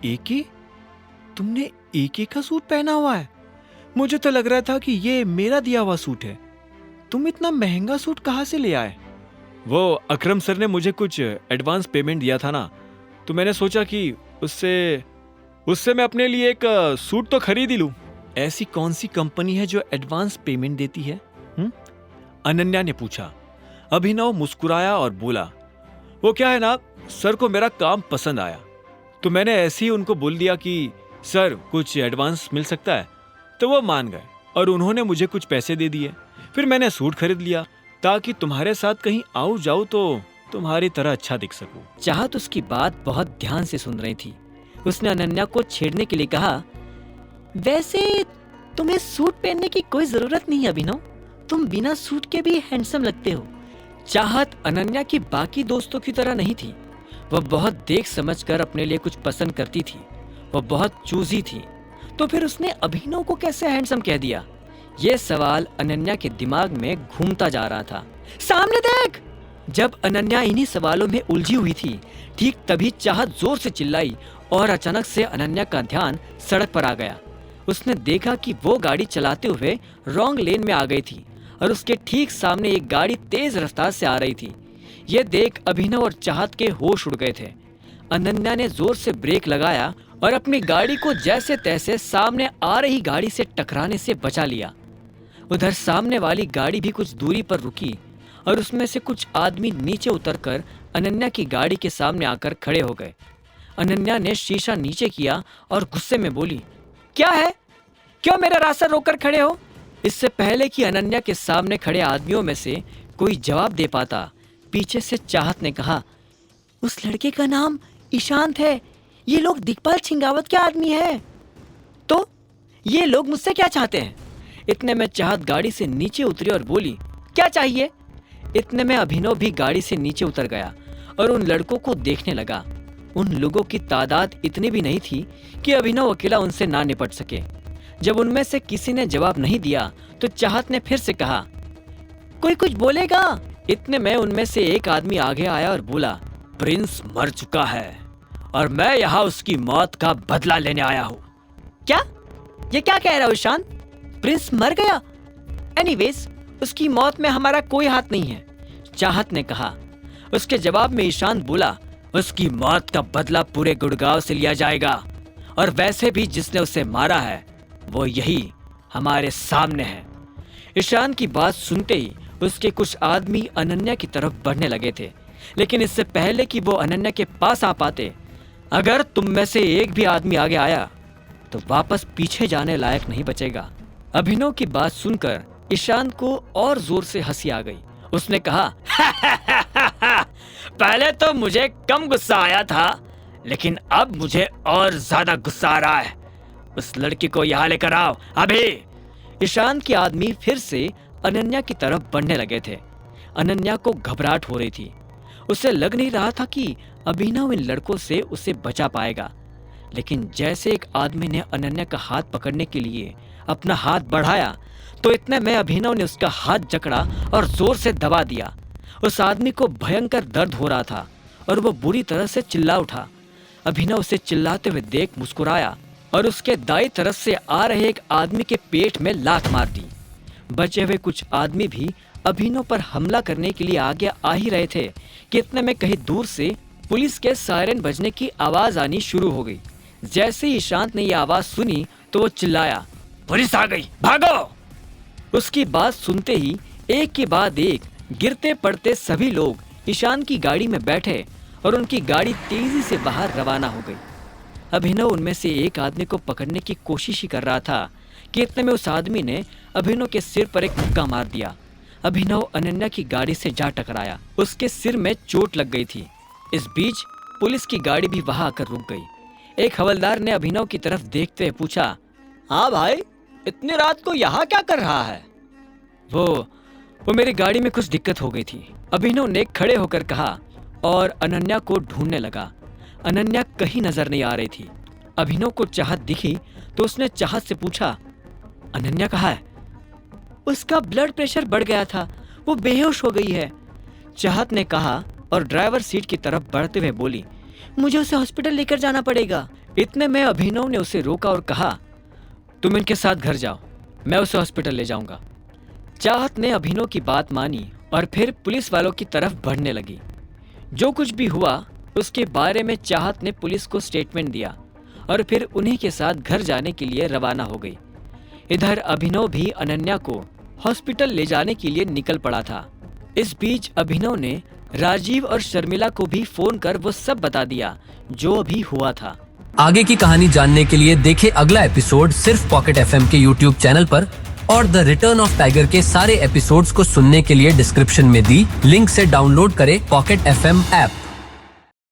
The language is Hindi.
एके? तुमने एके का सूट पहना हुआ है? मुझे तो लग रहा था कि ये मेरा दिया हुआ सूट है। तुम इतना महंगा सूट कहाँ से ले आए? वो अकरम सर ने मुझे कुछ एडवांस पेमेंट दिया था ना, तो मैंने सोचा कि उससे मैं अपने लिए एक सूट तो खरीद ही लूं। ऐसी कौन सी कंपनी है जो एडवांस पेमेंट देती है? अनन्या ने पूछा। अभिनव मुस्कुराया और बोला, वो क्या है ना, सर को मेरा काम पसंद आया, तो मैंने ऐसे ही उनको बोल दिया कि सर कुछ एडवांस मिल सकता है, तो वो मान गए और उन्होंने मुझे कुछ पैसे दे दिए। फिर मैंने सूट खरीद लिया ताकि तुम्हारे साथ कहीं आऊं जाऊं तो तुम्हारी तरह अच्छा दिख सकूं। चाहत उसकी बात बहुत ध्यान से सुन रही थी। उसने अनन्या को छेड़ने के लिए कहा, वैसे तुम्हें सूट पहनने की कोई जरूरत नहीं है अभिनव, तुम बिना सूट के भी हैंडसम लगते हो। चाहत अनन्या की बाकी दोस्तों की तरह नहीं थी। वह बहुत देख समझकर अपने लिए कुछ पसंद करती थी। वह बहुत चूजी थी। तो फिर उसने अभिनव को कैसे हैंडसम कह दिया? यह सवाल अनन्या के दिमाग में घूमता जा रहा था। सामने देख! जब अनन्या इन्हीं सवालों में उलझी हुई थी, ठीक तभी चाहत जोर से चिल्लाई और अचानक से अनन्या का ध्यान सड़क पर आ गया। उसने देखा कि वो गाड़ी चलाते हुए रॉन्ग लेन में आ गई थी और उसके ठीक सामने एक गाड़ी तेज रफ्तार से आ रही थी। यह देख अभिनव और चाहत के होश उड़ गए थे। अनन्या ने जोर से ब्रेक लगाया और अपनी गाड़ी को जैसे तैसे सामने आ रही गाड़ी से टकराने से बचा लिया। उधर सामने वाली गाड़ी भी कुछ दूरी पर रुकी और उसमें से कुछ आदमी नीचे उतरकर अनन्या की गाड़ी के सामने आकर खड़े हो गए। अनन्या ने शीशा नीचे किया और गुस्से में बोली, क्या है? क्यों मेरा रास्ता रोककर खड़े हो? इससे पहले कि अनन्या के सामने खड़े आदमियों में से कोई जवाब दे पाता, पीछे से चाहत ने कहा, उस लड़के का नाम ईशांत है। ये लोग दिग्पाल छिंगावत के आदमी है। तो ये लोग मुझसे क्या चाहते हैं? इतने में चाहत गाड़ी से नीचे उतरी और बोली, क्या चाहिए? इतने में अभिनव भी गाड़ी से नीचे उतर गया और उन लड़कों को देखने लगा। उन लोगों की तादाद इतनी भी नहीं थी कि अभिनव अकेला उनसे ना निपट सके। जब उनमें से किसी ने जवाब नहीं दिया तो चाहत ने फिर से कहा, कोई कुछ बोलेगा? इतने में उनमें से एक आदमी आगे आया और बोला, प्रिंस मर चुका है और मैं यहाँ उसकी मौत का बदला लेने आया हूँ। क्या? ये क्या कह रहा हो ईशान? प्रिंस मर गया? एनीवेज, उसकी मौत में हमारा कोई हाथ नहीं है, चाहत ने कहा। उसके जवाब में ईशान बोला, उसकी मौत का बदला पूरे गुड़गांव से लिया जाएगा और वैसे भी जिसने उसे मारा है वो यही हमारे सामने है। ईशान की बात सुनते ही उसके कुछ आदमी अनन्या की तरफ बढ़ने लगे थे, लेकिन इससे पहले कि वो अनन्या के पास आ पाते, अगर तुम में से एक भी आदमी आगे आया तो वापस पीछे जाने लायक नहीं बचेगा। अभिनव की बात सुनकर ईशान को और जोर से हंसी आ गई। उसने कहा, पहले तो मुझे कम गुस्सा आया था, लेकिन अब मुझे और ज्यादा गुस्सा आ रहा है। उस लड़की को यहाँ लेकर आओ अभी। ईशान के आदमी फिर से अनन्या की तरफ बढ़ने लगे थे। अनन्या को घबराहट हो रही थी। उसे लग नहीं रहा था कि अभिनव इन लड़कों से उसे बचा पाएगा, लेकिन जैसे एक आदमी ने अनन्या का हाथ पकड़ने के लिए अपना हाथ बढ़ाया तो इतने में अभिनव ने उसका हाथ जकड़ा और जोर से दबा दिया। उस आदमी को भयंकर दर्द हो रहा था और वो बुरी तरह से चिल्ला उठा। अभिनव उसे चिल्लाते हुए देख मुस्कुराया और उसके दाईं तरफ से आ रहे एक आदमी के पेट में लात मार दी। बचे हुए कुछ आदमी भी अभिनव पर हमला करने के लिए आगे आ ही रहे थे कि इतने में कहीं दूर से पुलिस के सायरन बजने की आवाज आनी शुरू हो गई। जैसे ही ईशांत ने यह आवाज सुनी तो वो चिल्लाया, पुलिस आ गई, भागो! उसकी बात सुनते ही एक के बाद एक गिरते पड़ते सभी लोग ईशान की गाड़ी में बैठे और उनकी गाड़ी तेजी से बाहर रवाना हो गई। अभिनव उनमें से एक आदमी को पकड़ने की कोशिश ही कर रहा था कि इतने में उस आदमी ने अभिनव के सिर पर एक मुक्का मार दिया। अभिनव अनन्या की गाड़ी से जा टकराया। उसके सिर में चोट लग गई थी। इस बीच पुलिस की गाड़ी भी वहां आकर रुक गई। एक हवलदार ने अभिनव की तरफ देखते हुए पूछा, हाँ भाई, इतनी रात को यहाँ क्या कर रहा है? वो मेरी गाड़ी में कुछ दिक्कत हो गई थी, अभिनव ने खड़े होकर कहा और अनन्या को ढूंढने लगा। अनन्या कहीं नजर नहीं आ रही थी। अभिनव को चाहत दिखी तो उसने चाहत से पूछा, अनन्या कहाँ है? उसका ब्लड प्रेशर बढ़ गया था, वो बेहोश हो गई है, चाहत ने कहा और ड्राइवर सीट की तरफ बढ़ते हुए बोली, मुझे उसे हॉस्पिटल लेकर जाना पड़ेगा। इतने में अभिनव ने उसे रोका और कहा, तुम इनके साथ घर जाओ, मैं उसे हॉस्पिटल ले जाऊंगा। चाहत ने अभिनव की बात मानी और फिर पुलिस वालों की तरफ बढ़ने लगी। जो कुछ भी हुआ उसके बारे में चाहत ने पुलिस को स्टेटमेंट दिया और फिर उन्हीं के साथ घर जाने के लिए रवाना हो गई। इधर अभिनव भी अनन्या को हॉस्पिटल ले जाने के लिए निकल पड़ा था। इस बीच अभिनव ने राजीव और शर्मिला को भी फोन कर वो सब बता दिया जो अभी हुआ था। आगे की कहानी जानने के लिए देखें अगला एपिसोड सिर्फ पॉकेट एफएम के यूट्यूब चैनल पर, और द रिटर्न ऑफ टाइगर के सारे एपिसोड्स को सुनने के लिए डिस्क्रिप्शन में दी लिंक से डाउनलोड करें पॉकेट एफएम ऐप।